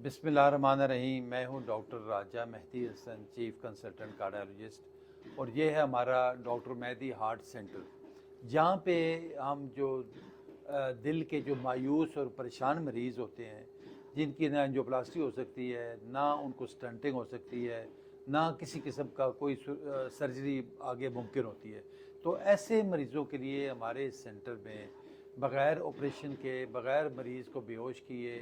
बिस्मिल्लाहिर्रहमानिर्रहीम। मैं हूं doctor Raja Mehdi Hasan, chief consultant cardiologist, और ये है हमारा डॉक्टर मेहदी हार्ट सेंटर, जहां पे हम जो दिल के जो मायूस और परेशान मरीज़ होते हैं, जिनकी ना एंजियोप्लास्टी हो सकती है, ना उनको स्टंटिंग हो सकती है, ना किसी किस्म का कोई सर्जरी आगे मुमकिन होती है, तो ऐसे मरीज़ों के लिए हमारे सेंटर में बग़ैर ऑपरेशन के, बग़ैर मरीज़ को बेहोश किए,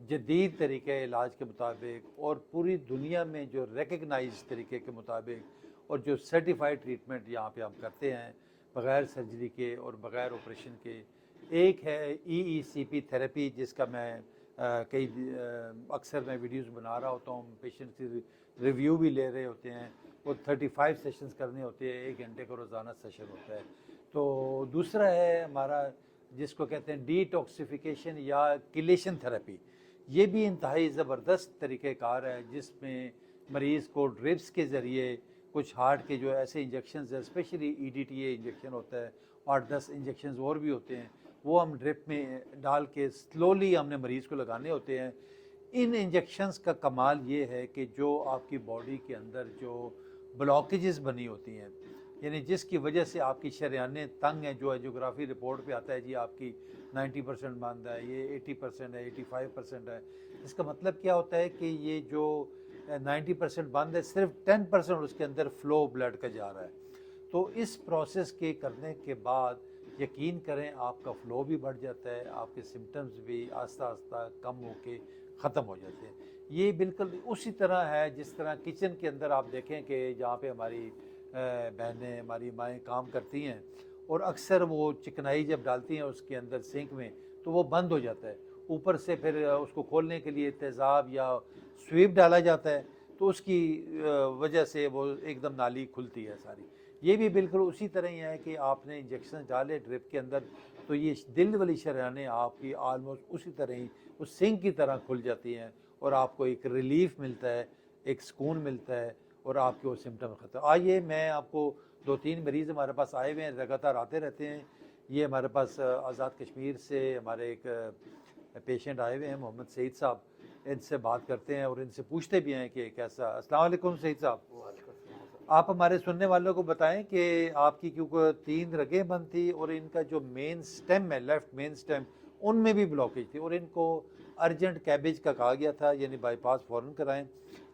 जदीद तरीके इलाज के मुताबिक और पूरी दुनिया में जो रिकग्नाइज तरीके के मुताबिक और जो सर्टिफाइड ट्रीटमेंट यहाँ पे हम करते हैं बग़ैर सर्जरी के और बग़ैर ऑपरेशन के, एक है EECP थेरेपी, जिसका मैं कई अक्सर मैं वीडियोस बना रहा होता हूँ, पेशेंट से रिव्यू भी ले रहे होते हैं, वो 35 सेशंस करने होते हैं, 1 घंटे का रोज़ाना सेशन होता है। तो दूसरा है हमारा जिसको कहते हैं डिटॉक्सिफिकेशन या किलेशन थेरेपी। ये भी इंतहाई ज़बरदस्त तरीक़ेकार है, जिसमें मरीज़ को ड्रिप्स के ज़रिए कुछ हार्ट के जो ऐसे इंजेक्शन है, स्पेशली EDTA इंजेक्शन होता है, 8-10 इंजेक्शन और भी होते हैं, वो हम ड्रिप में डाल के स्लोली हमने मरीज़ को लगाने होते हैं। इन इंजेक्शंस का कमाल ये है कि जो आपकी बॉडी के अंदर जो ब्लॉकेजेस बनी होती हैं, यानी जिसकी वजह से आपकी शरेयानें तंग हैं, जो एंजियोग्राफी रिपोर्ट पे आता है जी आपकी 90% बंद है, ये 80% है, 85% है, इसका मतलब क्या होता है कि ये जो 90% बंद है, सिर्फ 10% उसके अंदर फ्लो ब्लड का जा रहा है। तो इस प्रोसेस के करने के बाद यकीन करें आपका फ़्लो भी बढ़ जाता है, आपके सिम्टम्स भी आस्ता आस्ता कम होके ख़त्म हो जाते हैं। ये बिल्कुल उसी तरह है जिस तरह किचन के अंदर आप देखें कि जहाँ पे हमारी बहनें, हमारी माएँ काम करती हैं, और अक्सर वो चिकनाई जब डालती हैं उसके अंदर सिंक में, तो वो बंद हो जाता है। ऊपर से फिर उसको खोलने के लिए तेज़ाब या स्वीप डाला जाता है, तो उसकी वजह से वो एकदम नाली खुलती है सारी। ये भी बिल्कुल उसी तरह ही है कि आपने इंजेक्शन डाले ड्रिप के अंदर, तो ये दिल वाली शरेयानें आपकी आलमोस्ट उसी तरह ही उस सिंक की तरह खुल जाती हैं, और आपको एक रिलीफ मिलता है, एक सुकून मिलता है, और आपके वो सिम्टम ख़त्म। आइए, मैं आपको 2-3 मरीज़ हमारे पास आए हुए हैं, लगातार आते रहते हैं। ये हमारे पास आज़ाद कश्मीर से हमारे एक पेशेंट आए हुए हैं, मोहम्मद सईद साहब। इनसे बात करते हैं और इनसे पूछते भी हैं कि कैसा। अस्सलाम वालेकुम सईद साहब, आप हमारे सुनने वालों को बताएं कि आपकी क्योंकि 3 रगें बंद थी और इनका जो मेन स्टेम है, लेफ़्ट मेन स्टेम, उनमें भी ब्लॉकेज थी, और इनको अर्जेंट कैबेज का कहा गया था, यानी बाईपास फ़ौरन कराएं,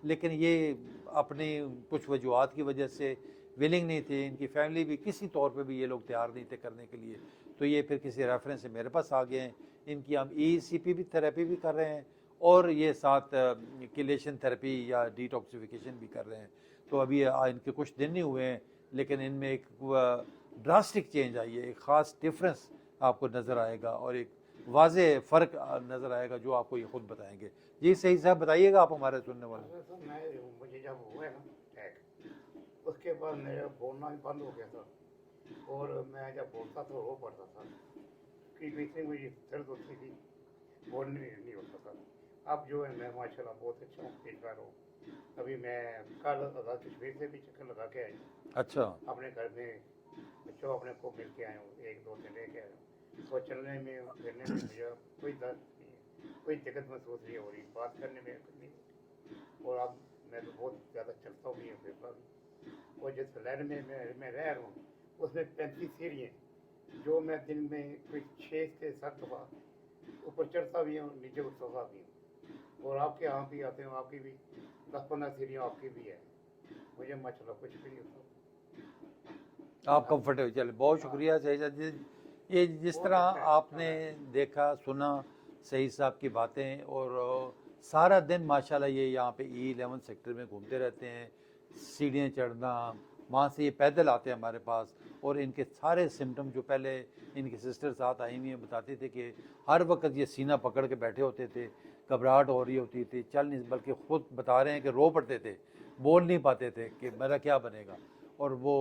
लेकिन ये अपनी कुछ वजूहत की वजह से विलिंग नहीं थी। इनकी फैमिली भी किसी तौर पे भी ये लोग तैयार नहीं थे करने के लिए, तो ये फिर किसी रेफरेंस से मेरे पास आ गए हैं। इनकी हम ECP भी थेरेपी भी कर रहे हैं, और ये साथ किलेशन थेरेपी या डिटॉक्सिफिकेशन भी कर रहे हैं। तो अभी इनके कुछ दिन नहीं हुए हैं, लेकिन इनमें एक ड्रास्टिक चेंज आई है, एक ख़ास डिफरेंस आपको नज़र आएगा, और एक वाज़े फ़र्क नज़र आएगा जो आपको ये ख़ुद बताएंगे। जी सही साहब, बताइएगा आप हमारे सुनने वाले। मुझे जब हुआ ना अटैक, उसके बाद मेरा बोलना भी बंद हो गया था, और मैं जब बोलता था रो पड़ता था कि इतनी मुझे दर्द होती थी, बोलने नहीं होता था। अब जो है मैं माशाल्लाह बहुत अच्छा हूँ, पेश हूँ। अभी मैं कल आज़ाद कश्मीर से भी चक्कर लगा के आई, अच्छा। अपने घर में बच्चों अपने को मिल के आए हूँ, 1-2 दिन रह के आए हूँ। तो चलने में फिरने में मुझे कोई दर्द नहीं है, कोई दिक्कत महसूस नहीं हो रही, बात करने में नहीं। और अब मैं तो बहुत ज़्यादा चलता भी हूँ, फिरता भी। और जिस फ्लैट में मैं रह रहा हूँ, उसमें 35 सीढ़ियाँ, जो मैं दिन में कोई 6 से 7 दफ़ा ऊपर चढ़ता भी हूँ, नीचे उतरता भी हूँ। और आपके यहाँ भी आते हो, आपकी भी 10-15 सीढ़ियाँ आपकी भी है। मुझे माशाल्लाह कुछ भी नहीं होता। आप कंफर्टेबल चले, बहुत शुक्रिया सही साहब। ये जिस बहुत तरह अच्छा है, आपने देखा सुना सही साहब की बातें, और सारा दिन माशाल्लाह ये यहाँ पे E11 सेक्टर में घूमते रहते हैं, सीढ़ियाँ चढ़ना, वहाँ से ये पैदल आते हैं हमारे पास, और इनके सारे सिम्टम जो पहले इनकी सिस्टर साथ आई हुई हैं बताते थे कि हर वक्त ये सीना पकड़ के बैठे होते थे, घबराहट हो रही होती थी, चल नहीं, बल्कि ख़ुद बता रहे हैं कि रो पड़ते थे, बोल नहीं पाते थे कि मेरा क्या बनेगा। और वो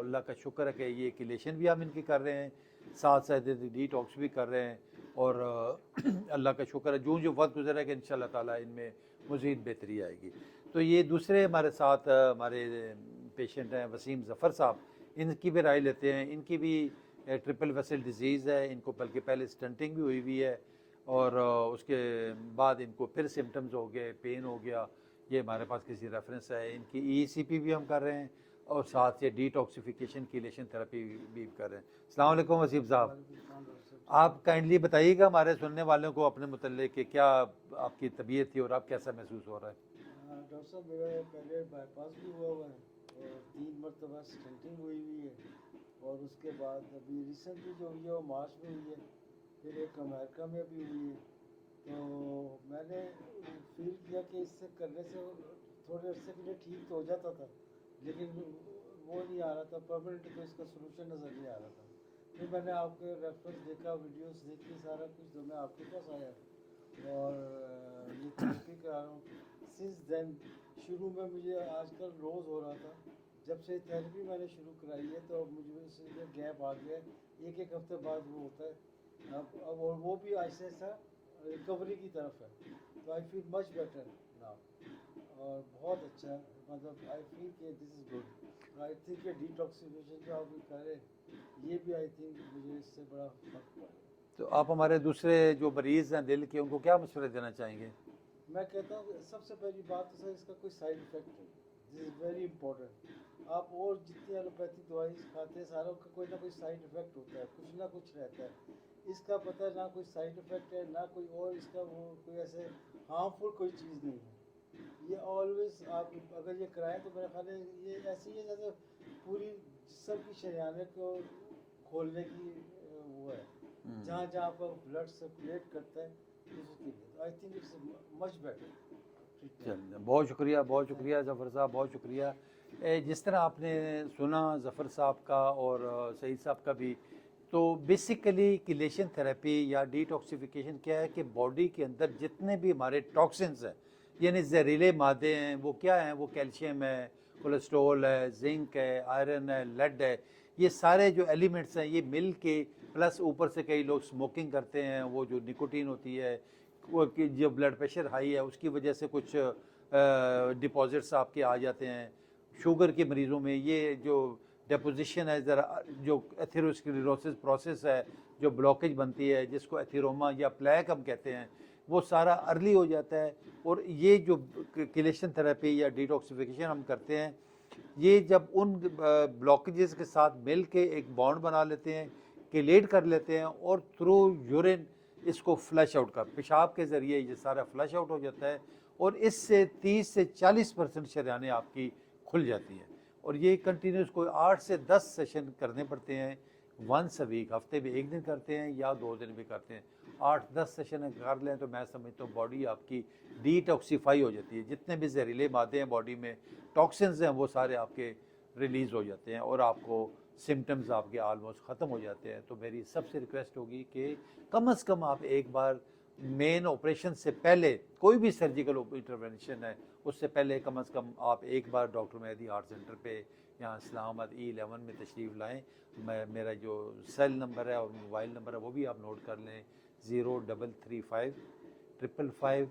अल्लाह का शुक्र है कि ये किलेशन भी हम इनकी कर रहे हैं, साथ साथ डिटॉक्स भी कर रहे हैं, और अल्लाह का शुक्र है जो जो वक्त गुजरा है कि इंशाल्लाह ताला इनमें मज़ीद बेहतरी आएगी। तो ये दूसरे हमारे साथ हमारे पेशेंट हैं वसीम ज़फ़र साहब, इनकी भी राय लेते हैं। इनकी भी ट्रिपल वेसल डिजीज़ है, इनको बल्कि पहले स्टंटिंग भी हुई हुई है, और उसके बाद इनको फिर सिम्टम्स हो गए, पेन हो गया, ये हमारे पास किसी रेफरेंस है। इनकी ECP भी हम कर रहे हैं और साथ से डिटॉक्सिफिकेशन कीलेशन थेरेपी भी कर रहे हैं। अस्सलाम वालेकुम वसीम साहब, आप काइंडली बताइएगा हमारे सुनने वालों को अपने मुतल्लिक़ कि क्या आपकी तबीयत थी और अब कैसा महसूस हो रहा है? डॉक्टर साहब, मेरा पहले बाईपास भी हुआ है और 3 मरतबा स्टेंटिंग हुई है, और उसके बाद अभी रिसेंटली जो हुई है वो मार्च में हुई है, फिर एक अमेरिका में भी हुई है। तो मैंने फील किया कि इससे करने से थोड़े अरसे के लिए ठीक तो हो जाता था, लेकिन वो नहीं आ रहा था, परमानेंट तो इसका सोल्यूशन नज़र नहीं आ रहा था। फिर मैंने आपके रेफरेंस देखा, वीडियोस देखी, सारा कुछ, तो मैं आपके पास आया और ये थेरेपी करा रहा हूँ। सिंस देन शुरू में मुझे आजकल रोज़ हो रहा था, जब से थेरेपी मैंने शुरू कराई है तो मुझे इसमें गैप आ गया, एक एक हफ्ते बाद वो होता है अब और वो भी ऐसे ऐसा रिकवरी की तरफ है। तो I feel much better now और बहुत अच्छा है, मतलब आई फील कि this is good. I think ये डिटॉक्सिफिकेशन जो आप करें, ये भी आई थिंक मुझे इससे बड़ा फर्क पड़ा। तो आप हमारे दूसरे जो मरीज़ हैं दिल के, उनको क्या मशवरे देना चाहेंगे? मैं कहता हूँ सबसे पहली बात तो सर, इसका कोई साइड इफ़ेक्ट नहीं, दिस इज़ वेरी इंपॉर्टेंट। आप और जितनी एलोपैथिक दवाई खाते हैं, सारों का कोई ना कोई साइड इफ़ेक्ट होता है, कुछ ना कुछ रहता है। इसका पता ना कोई साइड इफ़ेक्ट है ना कोई और, इसका वो कोई ऐसे हार्मफुल कोई चीज़ नहीं है। ये ऑलवेज आप अगर ये कराएं तो मेरा ख्याल है ये ऐसी है जैसे पूरी जिस्म की शरियाने को खोलने की वो है, जहाँ जहाँ पर ब्लड सर्कुलेट करता है उसके लिए। I think it's much better. चलिए, बहुत शुक्रिया, बहुत शुक्रिया ज़फ़र साहब, बहुत शुक्रिया। जिस तरह आपने सुना ज़फ़र साहब का और सईद साहब का भी, तो बेसिकली किलेशन थेरेपी या डिटॉक्सिफिकेशन क्या है कि बॉडी के अंदर जितने भी हमारे टॉक्सिन्स हैं, यानी जहरीले मादे हैं, वो क्या हैं? वो कैल्शियम है, कोलेस्ट्रॉल है, जिंक है, आयरन है, लेड है, ये सारे जो एलिमेंट्स हैं ये मिल के, प्लस ऊपर से कई लोग स्मोकिंग करते हैं, वो जो निकोटीन होती है, वो कि जो ब्लड प्रेशर हाई है उसकी वजह से कुछ डिपॉजिट्स आपके आ जाते हैं। शुगर के मरीज़ों में ये जो डिपोजिशन है, ज़रा जो एथेरोस्क्लेरोसिस प्रोसेस है, जो ब्लॉकेज बनती है जिसको एथेरोमा या प्लैक हम कहते हैं, वो सारा अर्ली हो जाता है। और ये जो किलेशन थेरेपी या डिटॉक्सिफिकेशन हम करते हैं, ये जब उन ब्लॉकेजेस के साथ मिल के एक बॉन्ड बना लेते हैं, किलेट कर लेते हैं और थ्रू यूरिन इसको फ्लश आउट कर, पेशाब के ज़रिए ये सारा फ्लश आउट हो जाता है और इससे 30 से 40% शरियानें आपकी खुल जाती हैं। और ये कंटिन्यूस कोई 8 से 10 सेशन करने पड़ते हैं, वंस अ वीक, हफ्ते में 1 दिन करते हैं या 2 दिन भी करते हैं। 8-10 सेशन कर लें तो मैं समझता हूँ बॉडी आपकी डिटॉक्सीफाई हो जाती है, जितने भी जहरीले मादे हैं बॉडी में, टॉक्सिन्स हैं, वो सारे आपके रिलीज़ हो जाते हैं और आपको सिम्टम्स आपके आलमोस्ट ख़त्म हो जाते हैं। तो मेरी सबसे रिक्वेस्ट होगी कि कम से कम आप एक बार मेन ऑपरेशन से पहले, कोई भी सर्जिकल इंटरवेंशन है उससे पहले कम से कम आप एक बार डॉक्टर मेहदी हार्ट सेंटर पे यहाँ इस्लामाबाद E11 में तशरीफ़ लाएँ। मेरा जो सेल नंबर है और मोबाइल नंबर है वो भी आप नोट कर लें, 0335 555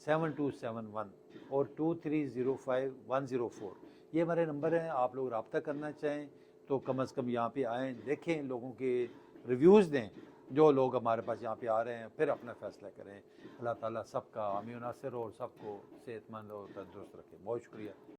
7271 और 2305 104। ये हमारे नंबर हैं। आप लोग रब्ता करना चाहें तो कम से कम यहाँ पे आएँ, देखें, लोगों के रिव्यूज़ दें, जो लोग हमारे पास यहाँ पे आ रहे हैं, फिर अपना फ़ैसला करें। अल्लाह ताला सबका हामी नासिर और सबको सेहतमंद और तंदुरुस्त रखे। बहुत शुक्रिया।